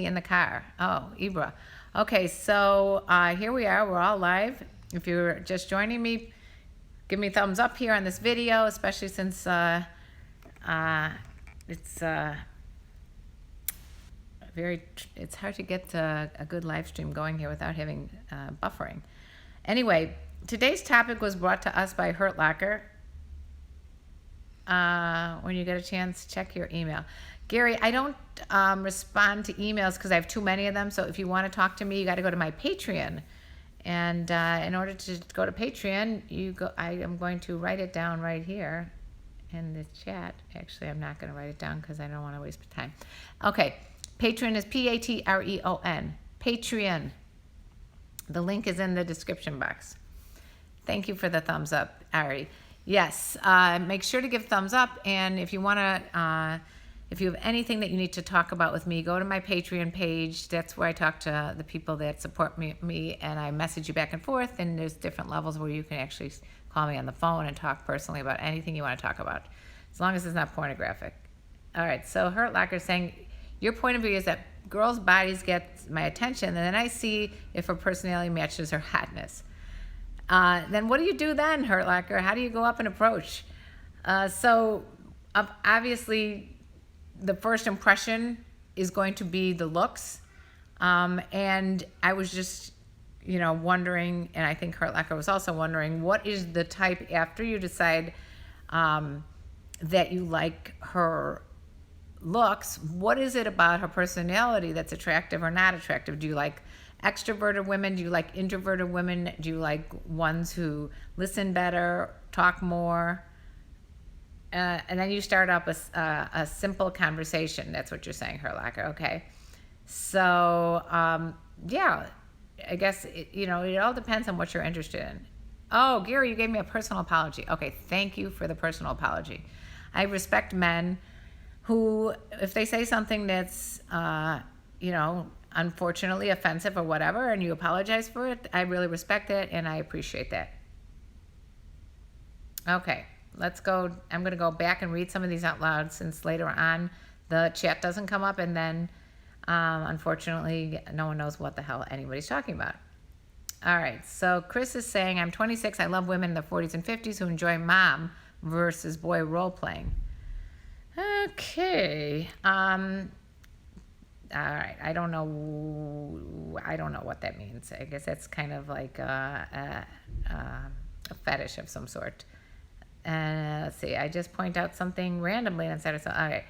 in the car. Oh, Ibra. Okay, so here we are. We're all live. If you're just joining me, give me a thumbs up here on this video, especially since it's it's hard to get a good live stream going here without having buffering. Anyway, today's topic was brought to us by Hurt Locker. When you get a chance, check your email. Gary, I don't respond to emails because I have too many of them. So if you want to talk to me, you got to go to my Patreon. And in order to go to Patreon, I am going to write it down right here in the chat. Actually, I'm not going to write it down because I don't want to waste time. Okay, Patreon is Patreon. Patreon. The link is in the description box. Thank you for the thumbs up, Ari. Yes, make sure to give thumbs up, and if you want to, if you have anything that you need to talk about with me, go to my Patreon page. That's where I talk to the people that support me, and I message you back and forth, and there's different levels where you can actually call me on the phone and talk personally about anything you want to talk about, as long as it's not pornographic. All right, so Hurt Locker is saying, your point of view is that girls' bodies get my attention, and then I see if her personality matches her hotness. Then what do you do then, Hurt Locker? How do you go up and approach? So obviously the first impression is going to be the looks. And I was just, wondering, and I think Hurt Locker was also wondering, what is the type after you decide that you like her looks? What is it about her personality that's attractive or not attractive? Do you like extroverted women? Do you like introverted women? Do you like ones who listen better, talk more? And then you start up a simple conversation. That's what you're saying, Hurt Locker. Okay. So, yeah, I guess, it all depends on what you're interested in. Oh, Gary, you gave me a personal apology. Okay. Thank you for the personal apology. I respect men who, if they say something that's, unfortunately offensive or whatever, and you apologize for it, I really respect it and I appreciate that. Okay, let's go. I'm going to go back and read some of these out loud since later on the chat doesn't come up, and then unfortunately no one knows what the hell anybody's talking about. All right, so Chris is saying, I'm 26. I love women in their 40s and 50s who enjoy mom versus boy role playing. Okay. All right, I don't know what that means. I guess that's kind of like a fetish of some sort. Let's see, I just point out something randomly instead of something. All right.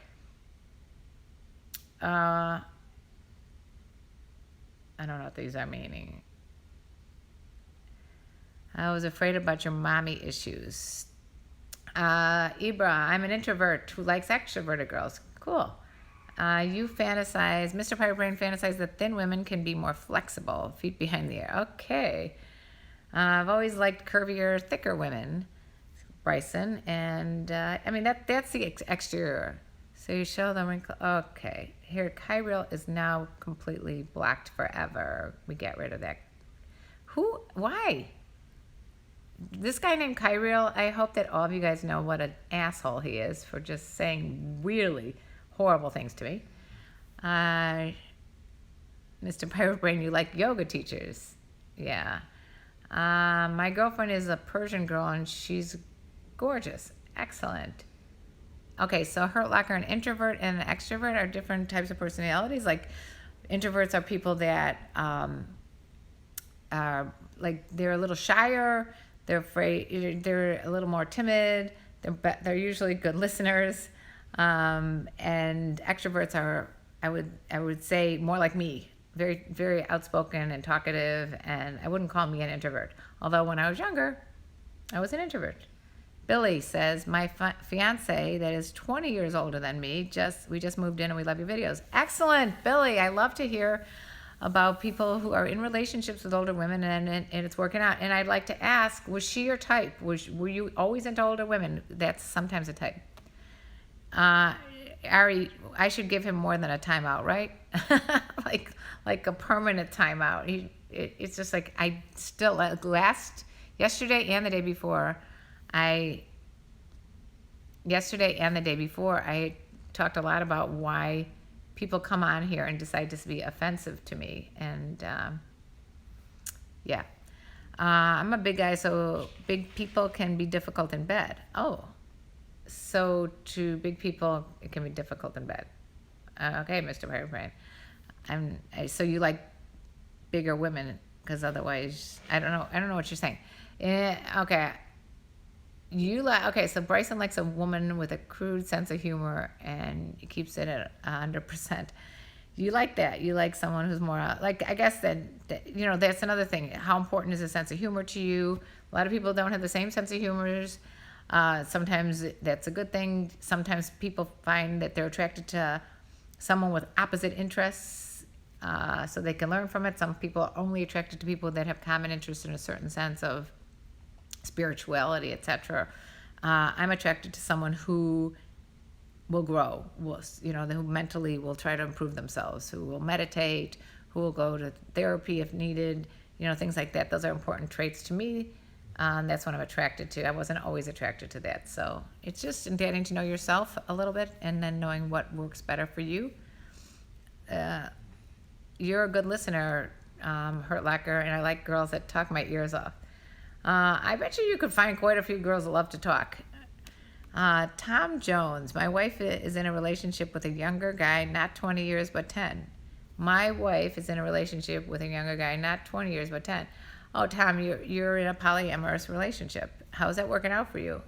I don't know what these are meaning. I was afraid about your mommy issues. Ibra, I'm an introvert who likes extroverted girls. Cool. You fantasize, Mr. Pirate Brain fantasizes that thin women can be more flexible, feet behind the ear. Okay. I've always liked curvier, thicker women, Bryson. And, that's the exterior. So you show them wrinkle. Okay. Here, Kyril is now completely blocked forever. We get rid of that. Why? This guy named Kyril, I hope that all of you guys know what an asshole he is for just saying really horrible things to me. Mr. Pirate Brain, you like yoga teachers. Yeah. My girlfriend is a Persian girl and she's gorgeous. Excellent. Okay, so Hurt Locker, an introvert and an extrovert are different types of personalities. Like, introverts are people that are like, they're a little shyer, they're afraid, they're a little more timid, they're usually good listeners. And extroverts are, I would say, more like me, very, very outspoken and talkative, and I wouldn't call me an introvert. Although when I was younger, I was an introvert. Billy says, my fiance that is 20 years older than me, we just moved in and we love your videos. Excellent, Billy. I love to hear about people who are in relationships with older women and it's working out. And I'd like to ask, was she your type? Were you always into older women? That's sometimes a type. Ari, I should give him more than a timeout, right? like a permanent timeout. It's just like, yesterday and the day before, I talked a lot about why people come on here and decide to be offensive to me. And yeah. I'm a big guy, so big people can be difficult in bed. Oh, so to big people, it can be difficult in bed. Okay, Mr. Pirate Brain. So you like bigger women, because otherwise, I don't know what you're saying. Okay. So Bryson likes a woman with a crude sense of humor and he keeps it at 100%. You like that. You like someone who's more like, I guess that that's another thing. How important is a sense of humor to you? A lot of people don't have the same sense of humors. Sometimes that's a good thing. Sometimes people find that they're attracted to someone with opposite interests, so they can learn from it. Some people are only attracted to people that have common interests in a certain sense of spirituality, etc. I'm attracted to someone who will grow, who mentally will try to improve themselves, who will meditate, who will go to therapy if needed, things like that. Those are important traits to me. That's what I'm attracted to. I wasn't always attracted to that. So it's just getting to know yourself a little bit and then knowing what works better for you. You're a good listener, Hurt Locker, and I like girls that talk my ears off. I bet you could find quite a few girls that love to talk. Tom Jones, my wife is in a relationship with a younger guy, not 20 years, but 10. My wife is in a relationship with a younger guy, not 20 years, but 10. Oh, Tom, you're in a polyamorous relationship. How's that working out for you?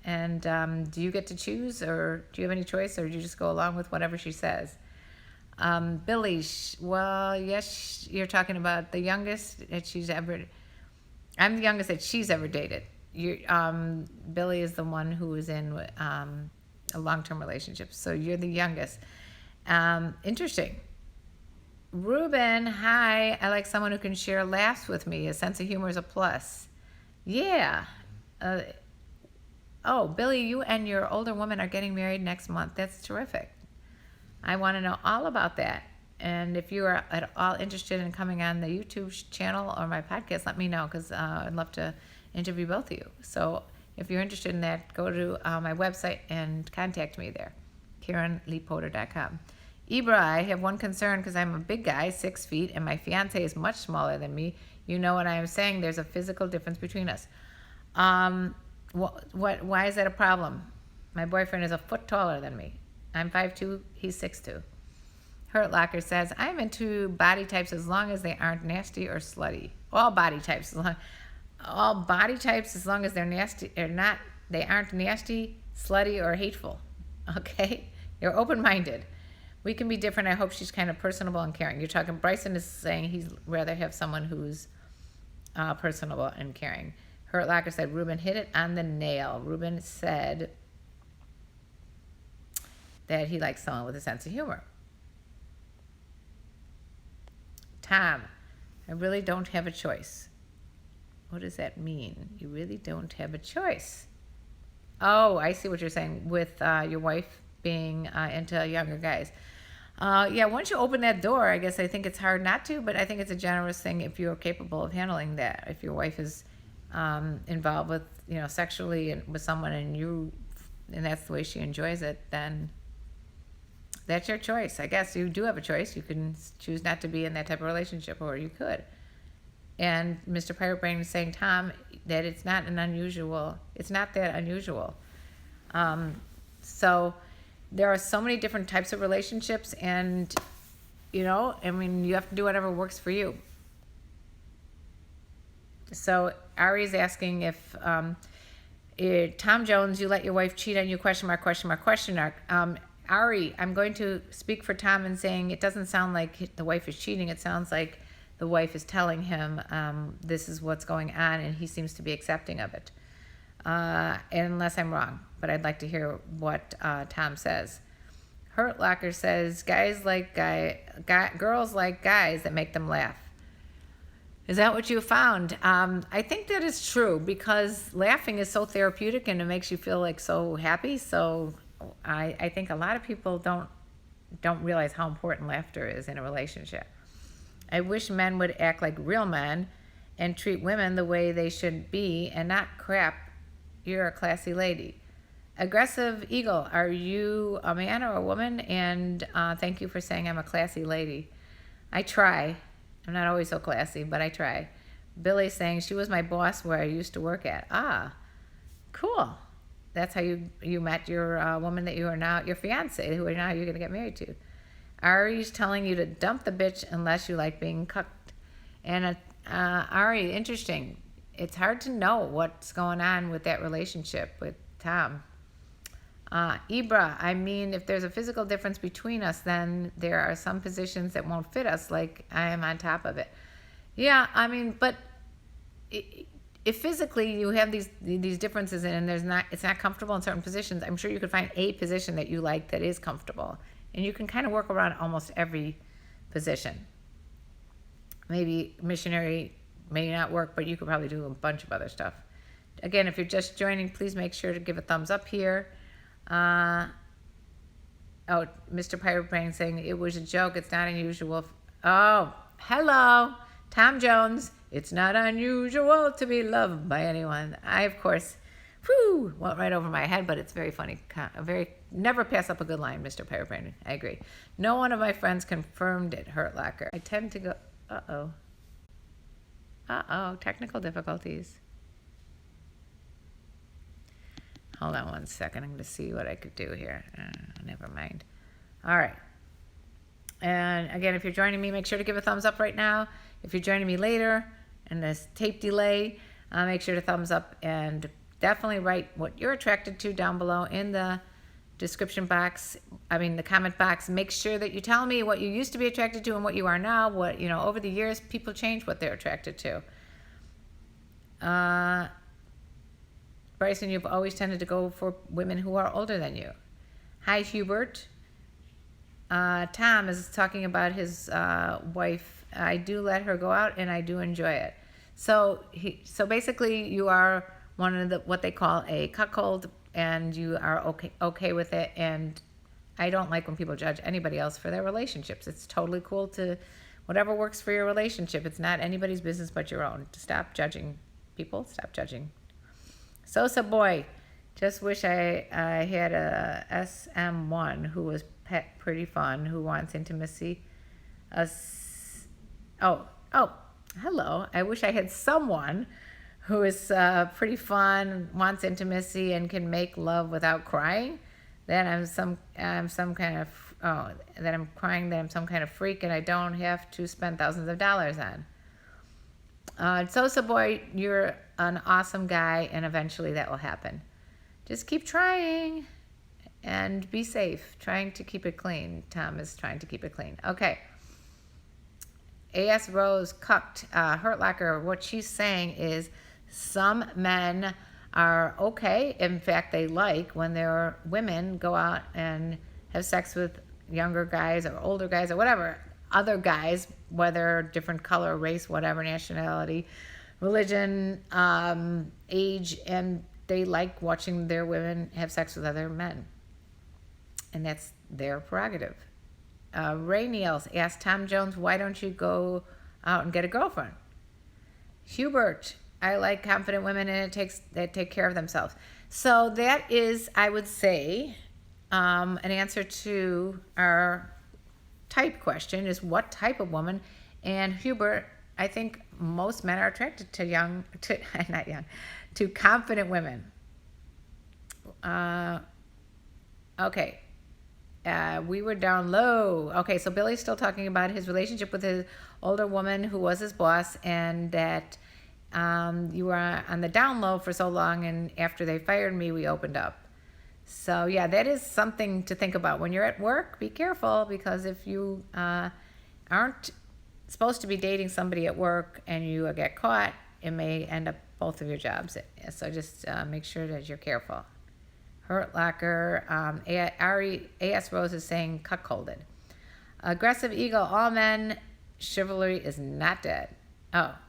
And do you get to choose, or do you have any choice, or do you just go along with whatever she says? Billy, yes, you're talking about the youngest that she's ever... I'm the youngest that she's ever dated. Billy is the one who is in a long-term relationship, so you're the youngest. Interesting. Ruben, hi. I like someone who can share laughs with me. A sense of humor is a plus. Yeah. Billy, you and your older woman are getting married next month. That's terrific. I want to know all about that. And if you are at all interested in coming on the YouTube channel or my podcast, let me know, because I'd love to interview both of you. So if you're interested in that, go to my website and contact me there, KarenLeePotter.com. Ibra, I have one concern because I'm a big guy, 6 feet, and my fiance is much smaller than me. You know what I am saying? There's a physical difference between us. Why is that a problem? My boyfriend is a foot taller than me. I'm 5'2", he's 6'2". Hurt Locker says, I'm into body types as long as they aren't nasty or slutty. All body types as long as they're nasty or not, they aren't nasty, slutty, or hateful. Okay? You're open-minded. We can be different. I hope she's kind of personable and caring. You're talking, Bryson is saying he'd rather have someone who's personable and caring. Hurt Locker said, Ruben hit it on the nail. Ruben said that he likes someone with a sense of humor. Tom, I really don't have a choice. What does that mean? You really don't have a choice. Oh, I see what you're saying with your wife being into younger guys. Once you open that door, I guess I think it's hard not to, but I think it's a generous thing if you're capable of handling that. If your wife is involved with, sexually with someone and that's the way she enjoys it, then that's your choice. I guess you do have a choice. You can choose not to be in that type of relationship, or you could. And Mr. Pirate Brain is saying, Tom, that it's not that unusual. So there are so many different types of relationships, and, you have to do whatever works for you. So Ari's asking if Tom Jones, you let your wife cheat on you, question mark, question mark, question mark. Ari, I'm going to speak for Tom and saying it doesn't sound like the wife is cheating. It sounds like the wife is telling him this is what's going on, and he seems to be accepting of it. Unless I'm wrong, but I'd like to hear what Tom says. Hurt Locker says, girls like guys that make them laugh. Is that what you found? I think that is true, because laughing is so therapeutic and it makes you feel like so happy. So I think a lot of people don't realize how important laughter is in a relationship. I wish men would act like real men and treat women the way they should be and not crap. You're a classy lady. Aggressive Eagle, are you a man or a woman? And thank you for saying I'm a classy lady. I try. I'm not always so classy, but I try. Billy saying she was my boss where I used to work at. Ah, cool. That's how you met your woman that you are now, your fiance, who are now you're going to get married to. Ari's telling you to dump the bitch unless you like being cucked. And Ari, interesting. It's hard to know what's going on with that relationship with Tom. Ibra, I mean, if there's a physical difference between us, then there are some positions that won't fit us, like I am on top of it. Yeah, I mean, but if physically you have these differences and it's not comfortable in certain positions, I'm sure you could find a position that you like that is comfortable. And you can kind of work around almost every position. Maybe missionary may not work, but you could probably do a bunch of other stuff. Again, if you're just joining, please make sure to give a thumbs up here. Mr. Pirate Brain saying it was a joke. It's not unusual. Oh, hello, Tom Jones. It's not unusual to be loved by anyone. I, of course, went right over my head, but it's very funny. Never pass up a good line, Mr. Pirate Brain. I agree. No one of my friends confirmed it, Hurt Locker. I tend to go, technical difficulties. Hold on one second. I'm going to see what I could do here. Never mind. All right. And again, if you're joining me, make sure to give a thumbs up right now. If you're joining me later and there's tape delay, make sure to thumbs up and definitely write what you're attracted to down below in the description box. The comment box. Make sure that you tell me what you used to be attracted to and what you are now. What, over the years, people change what they're attracted to. Bryson, you've always tended to go for women who are older than you. Hi, Hubert. Tom is talking about his wife. I do let her go out, and I do enjoy it. So basically, you are one of what they call a cuckold, and you are okay with it. And I don't like when people judge anybody else for their relationships. It's totally cool to whatever works for your relationship. It's not anybody's business but your own. Stop judging people. Stop judging. Sosa boy, just wish I had a SM1 who was pretty fun, who wants intimacy. Hello. I wish I had someone who is pretty fun, wants intimacy, and can make love without crying. Then I'm some kind of that I'm crying that I'm some kind of freak and I don't have to spend thousands of dollars on. Sosa boy, you're an awesome guy, and eventually that will happen. Just keep trying and be safe. Trying to keep it clean. Tom is trying to keep it clean. Okay. A.S. Rose cucked. Hurt Locker, what she's saying is some men are okay. In fact, they like when their women go out and have sex with younger guys or older guys or whatever. Other guys, whether different color, race, whatever, nationality, religion, age, and they like watching their women have sex with other men. And that's their prerogative. Ray Niels asked Tom Jones, why don't you go out and get a girlfriend? Hubert, I like confident women and that take care of themselves. So that is, I would say, an answer to our type question is what type of woman. And Hubert, I think most men are attracted to to confident women. Okay. We were down low. Okay, so Billy's still talking about his relationship with his older woman who was his boss, and that you were on the down low for so long, and after they fired me, we opened up. So yeah, that is something to think about. When you're at work, be careful, because if you aren't supposed to be dating somebody at work and you get caught, it may end up both of your jobs. So just make sure that you're careful. Hurt Locker, A.S. Rose is saying cuckolded. Aggressive Eagle, all men, chivalry is not dead.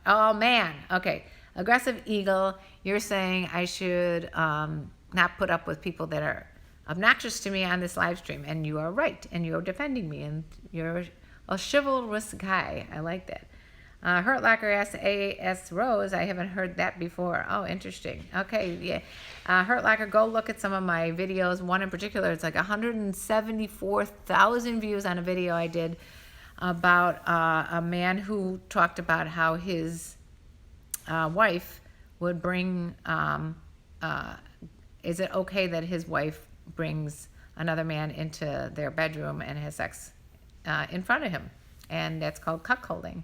Oh man, okay. Aggressive Eagle, you're saying I should not put up with people that are obnoxious to me on this live stream, and you are right, and you're defending me, and you're a chivalrous guy. I like that. Hurt Locker asks A.S. Rose. I haven't heard that before. Oh, interesting. Okay, yeah. Hurt Locker, go look at some of my videos. One in particular, it's like 174,000 views on a video I did about a man who talked about how his wife would bring, is it okay that his wife brings another man into their bedroom and has sex in front of him? And that's called cuckolding.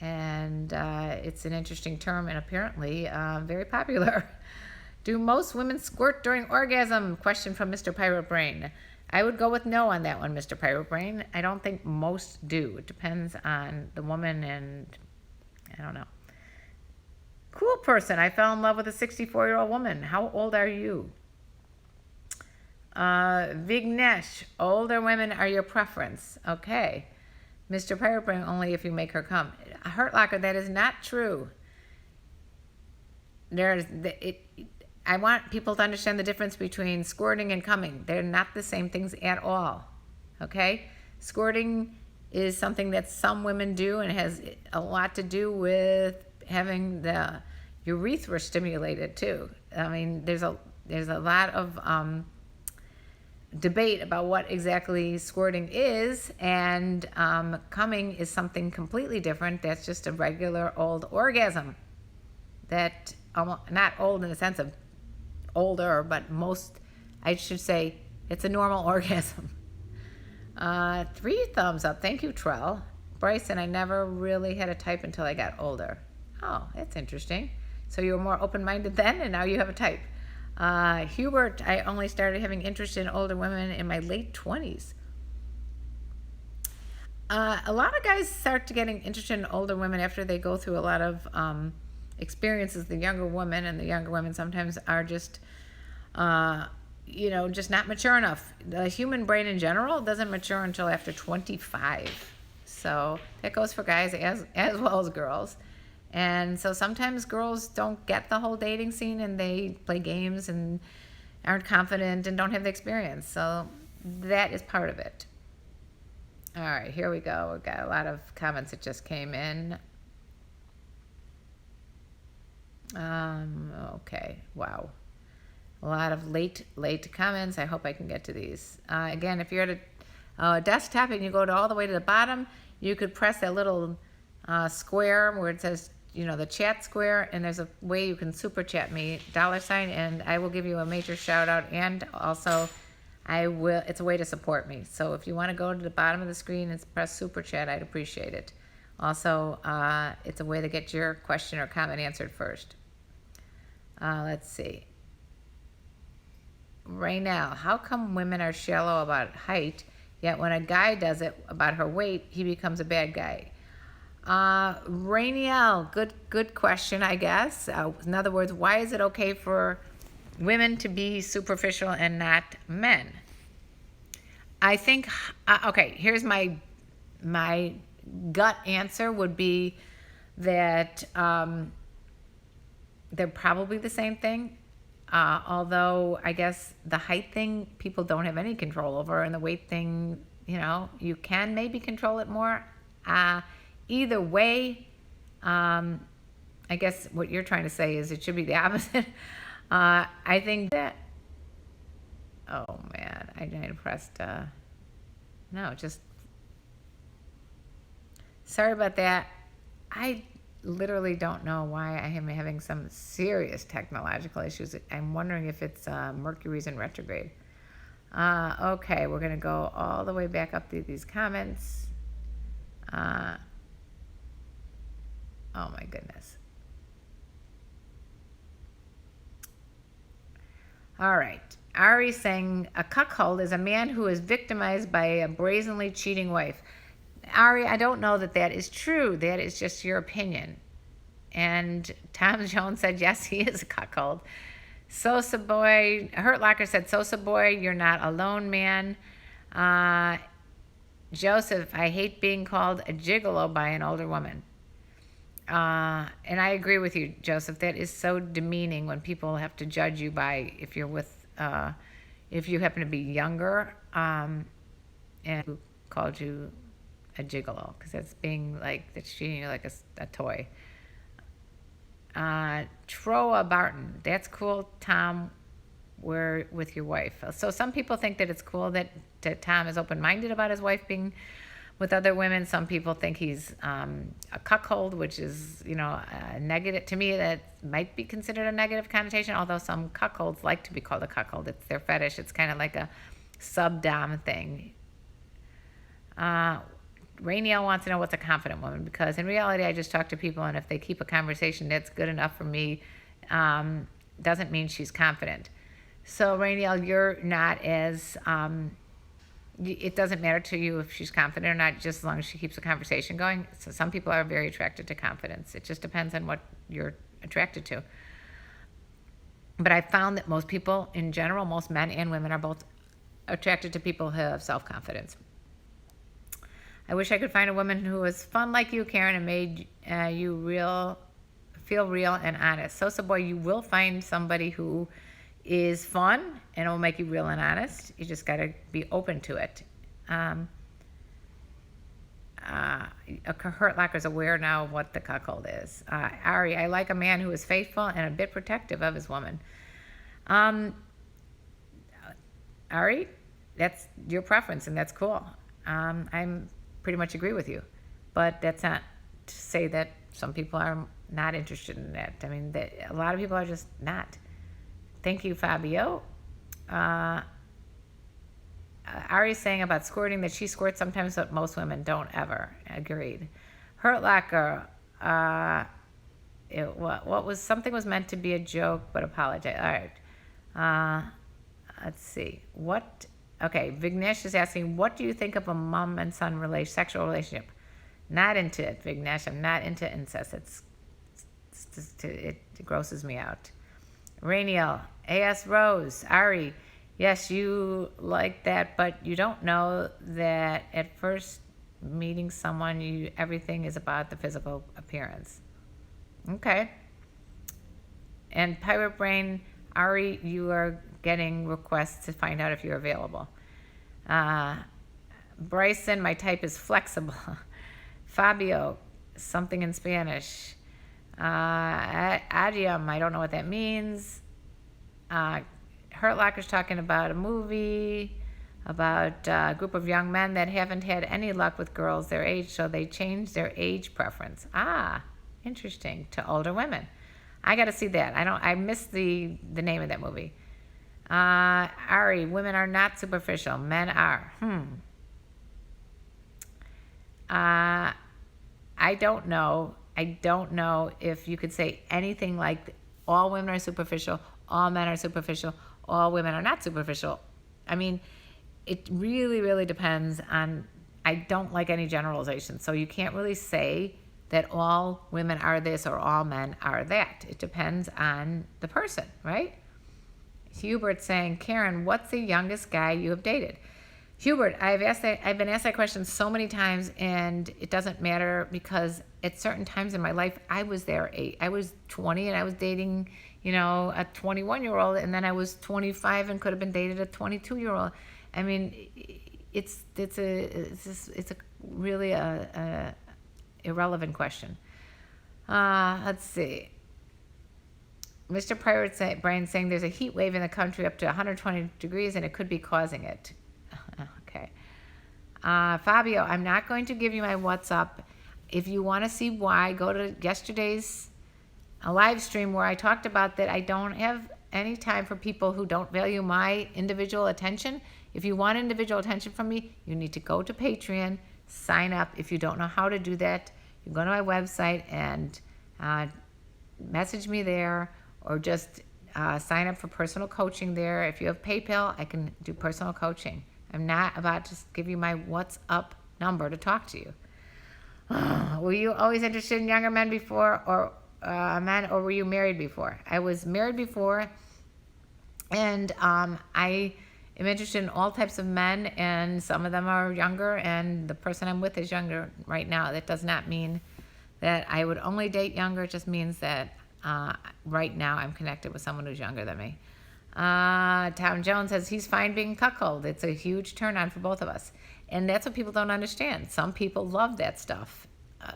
And it's an interesting term and apparently very popular. Do most women squirt during orgasm? Question from Mr. Pirate Brain. I would go with no on that one, Mr. Pirate Brain. I don't think most do. It depends on the woman and I don't know. Cool person. I fell in love with a 64-year-old woman. How old are you? Vignesh. Older women are your preference. Okay. Mr. Pirate Brain, only if you make her come. Hurt Locker, that is not true. I want people to understand the difference between squirting and coming. They're not the same things at all. Okay? Squirting is something that some women do and has a lot to do with having the urethra stimulated too. I mean, there's a lot of debate about what exactly squirting is, and coming is something completely different. That's just a regular old orgasm. That not old in the sense of older, but I should say, it's a normal orgasm. 3 thumbs up. Thank you, Trell. Bryson, I never really had a type until I got older. Oh, that's interesting. So you were more open-minded then, and now you have a type. Hubert, I only started having interest in older women in my late 20s. A lot of guys start to getting interested in older women after they go through a lot of experiences. The younger women, and the younger women sometimes are just, just not mature enough. The human brain in general doesn't mature until after 25. So that goes for guys as well as girls. And so sometimes girls don't get the whole dating scene and they play games and aren't confident and don't have the experience. So that is part of it. All right, here we go. We've got a lot of comments that just came in. Okay, wow. A lot of late comments. I hope I can get to these. Again, if you're at a desktop and you go all the way to the bottom, you could press that little square where it says, the chat square, and there's a way you can super chat me, $, and I will give you a major shout out, and also it's a way to support me. So if you want to go to the bottom of the screen and press super chat, I'd appreciate it. Also, it's a way to get your question or comment answered first. Let's see. Raynell, how come women are shallow about height, yet when a guy does it about her weight, he becomes a bad guy? Rainiel, good question, I guess. In other words, why is it okay for women to be superficial and not men? I think, okay, here's my gut answer would be that they're probably the same thing. Although I guess the height thing people don't have any control over, and the weight thing, you can maybe control it more. Either way, I guess what you're trying to say is it should be the opposite. I think that, oh man, I pressed, no, just, sorry about that. I literally don't know why I am having some serious technological issues. I'm wondering if it's Mercury's in retrograde. Okay, we're going to go all the way back up through these comments. Oh my goodness. All right. Ari saying a cuckold is a man who is victimized by a brazenly cheating wife. Ari, I don't know that is true. That is just your opinion. And Tom Jones said, yes, he is a cuckold. Sosa Boy, Hurt Locker said, Sosa Boy, you're not alone, man. Joseph, I hate being called a gigolo by an older woman. And I agree with you, Joseph. That is so demeaning when people have to judge you by if you're with, if you happen to be younger, and who called you a gigolo, because that's being like, that's treating you like a toy. Troa Barton, that's cool, Tom. We're with your wife. So some people think that it's cool that Tom is open-minded about his wife being with other women. Some people think he's a cuckold, which is, a negative. To me, that might be considered a negative connotation, although some cuckolds like to be called a cuckold. It's their fetish. It's kind of like a sub-dom thing. Rainiel wants to know what's a confident woman, because in reality, I just talk to people, and if they keep a conversation that's good enough for me, doesn't mean she's confident. So, Rainiel, you're not as, it doesn't matter to you if she's confident or not, just as long as she keeps the conversation going. So some people are very attracted to confidence. It just depends on what you're attracted to. But I found that most people, in general, most men and women, are both attracted to people who have self-confidence. I wish I could find a woman who was fun like you, Karen, and made you feel real and honest. So boy, you will find somebody who is fun and it will make you real and honest. You just got to be open to it. A Hurt Locker's aware now of what the cuckold is. Ari, I like a man who is faithful and a bit protective of his woman. Ari, that's your preference, and that's cool. I'm pretty much agree with you, but that's not to say that some people are not interested in that. I mean, a lot of people are just not. Thank you, Fabio. Ari's saying about squirting that she squirts sometimes, but most women don't ever. Agreed. Hurt Locker. Something was meant to be a joke, but apologize. All right. Let's see. Okay, Vignesh is asking, what do you think of a mom and son sexual relationship? Not into it, Vignesh. I'm not into incest. It grosses me out. Rainiel, A.S. Rose, Ari, yes, you like that, but you don't know that at first meeting someone, everything is about the physical appearance. Okay. And Pirate Brain, Ari, you are getting requests to find out if you're available. Bryson, my type is flexible. Fabio, something in Spanish. Adium, I don't know what that means. Hurt Locker's talking about a movie, about a group of young men that haven't had any luck with girls their age, so they changed their age preference. Interesting. To older women. I got to see that. I missed the name of that movie. Ari, women are not superficial. Men are. I don't know. I don't know if you could say anything like all women are superficial, all men are superficial, all women are not superficial. I mean, it really, really depends on, I don't like any generalization. So you can't really say that all women are this or all men are that. It depends on the person, right? Hubert saying, Karen, what's the youngest guy you have dated? Hubert, I've been asked that question so many times, and it doesn't matter, because at certain times in my life, I was there. I was 20 and I was dating, a 21-year-old, and then I was 25 and could have been dated a 22-year-old. I mean, it's a really a irrelevant question. Let's see. Mr. Pirate Brain saying there's a heat wave in the country up to 120 degrees and it could be causing it. Okay. Fabio, I'm not going to give you my WhatsApp. If you want to see why, go to yesterday's live stream where I talked about that I don't have any time for people who don't value my individual attention. If you want individual attention from me, you need to go to Patreon, sign up. If you don't know how to do that, you go to my website and message me there, or just sign up for personal coaching there. If you have PayPal, I can do personal coaching. I'm not about to give you my WhatsApp number to talk to you. Were you always interested in younger men before, or men, or were you married before? I was married before, and I am interested in all types of men, and some of them are younger, and the person I'm with is younger right now. That does not mean that I would only date younger. It just means that right now I'm connected with someone who's younger than me. Tom Jones says he's fine being cuckold. It's a huge turn on for both of us. And that's what people don't understand. Some people love that stuff.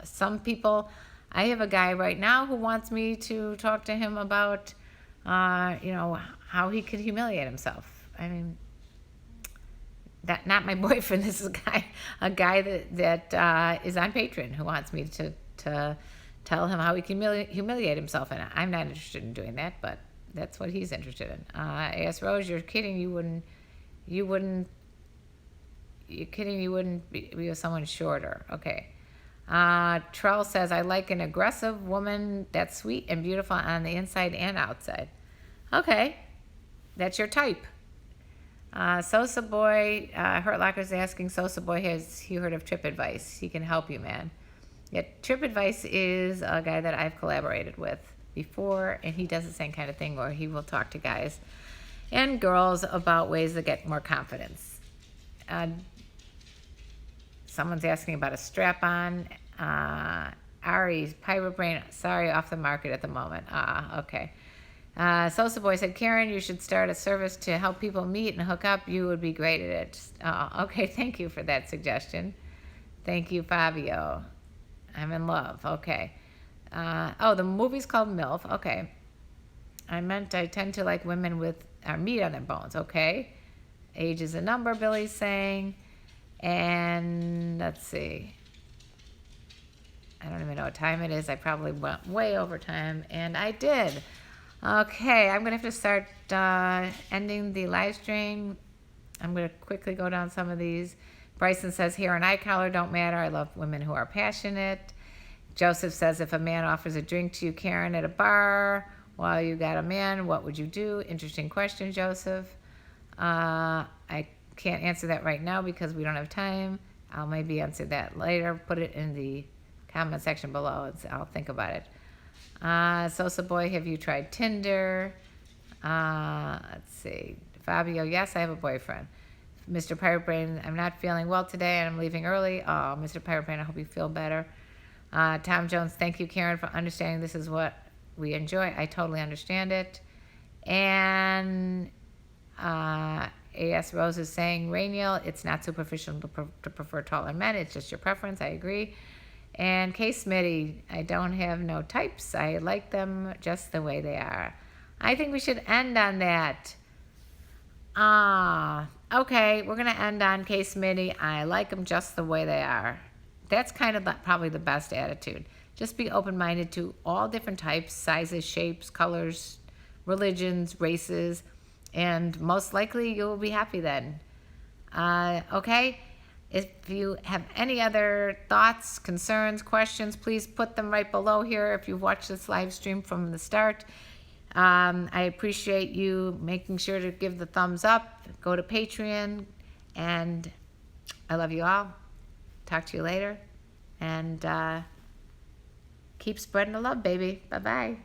Some people, I have a guy right now who wants me to talk to him about, how he could humiliate himself. I mean, that not my boyfriend. This is a guy that is on Patreon who wants me to tell him how he can humiliate himself, and I'm not interested in doing that, but that's what he's interested in. A.S. Rose, you're kidding. You wouldn't. You're kidding. You wouldn't be with someone shorter. Okay. Trell says, I like an aggressive woman that's sweet and beautiful on the inside and outside. Okay, that's your type. Sosa Boy, Hurt Locker's asking, Sosa Boy, has he heard of Trip Advice? He can help you, man. Yeah, Trip Advice is a guy that I've collaborated with before, and he does the same kind of thing where he will talk to guys and girls about ways to get more confidence. Someone's asking about a strap-on. Ari's Pirate Brain, sorry, off the market at the moment. Okay. Sosa Boy said, Karen, you should start a service to help people meet and hook up. You would be great at it. Okay, thank you for that suggestion. Thank you, Fabio. I'm in love. Okay. The movie's called MILF. Okay. I tend to like women with meat on their bones. Okay. Age is a number, Billy's saying. And let's see. I don't even know what time it is. I probably went way over time, and I did. Okay, I'm going to have to start ending the live stream. I'm going to quickly go down some of these. Bryson says, hair and eye color don't matter. I love women who are passionate. Joseph says, if a man offers a drink to you, Karen, at a bar while you got a man, what would you do? Interesting question, Joseph. I can't answer that right now because we don't have time. I'll maybe answer that later. Put it in the comment section below. I'll think about it. Sosa Boy, have you tried Tinder? Let's see. Fabio, yes, I have a boyfriend. Mr. Pirate Brain, I'm not feeling well today and I'm leaving early. Oh, Mr. Pirate Brain, I hope you feel better. Tom Jones, thank you, Karen, for understanding this is what we enjoy. I totally understand it. And A.S. Rose is saying, Rainiel, it's not superficial to prefer taller men. It's just your preference. I agree. And K. Smitty, I don't have no types. I like them just the way they are. I think we should end on that. Okay, we're going to end on K. Smitty. I like them just the way they are. That's kind of probably the best attitude. Just be open-minded to all different types, sizes, shapes, colors, religions, races, and most likely you'll be happy then. Okay? If you have any other thoughts, concerns, questions, please put them right below here if you've watched this live stream from the start. I appreciate you making sure to give the thumbs up, go to Patreon, and I love you all. Talk to you later, and keep spreading the love, baby. Bye-bye.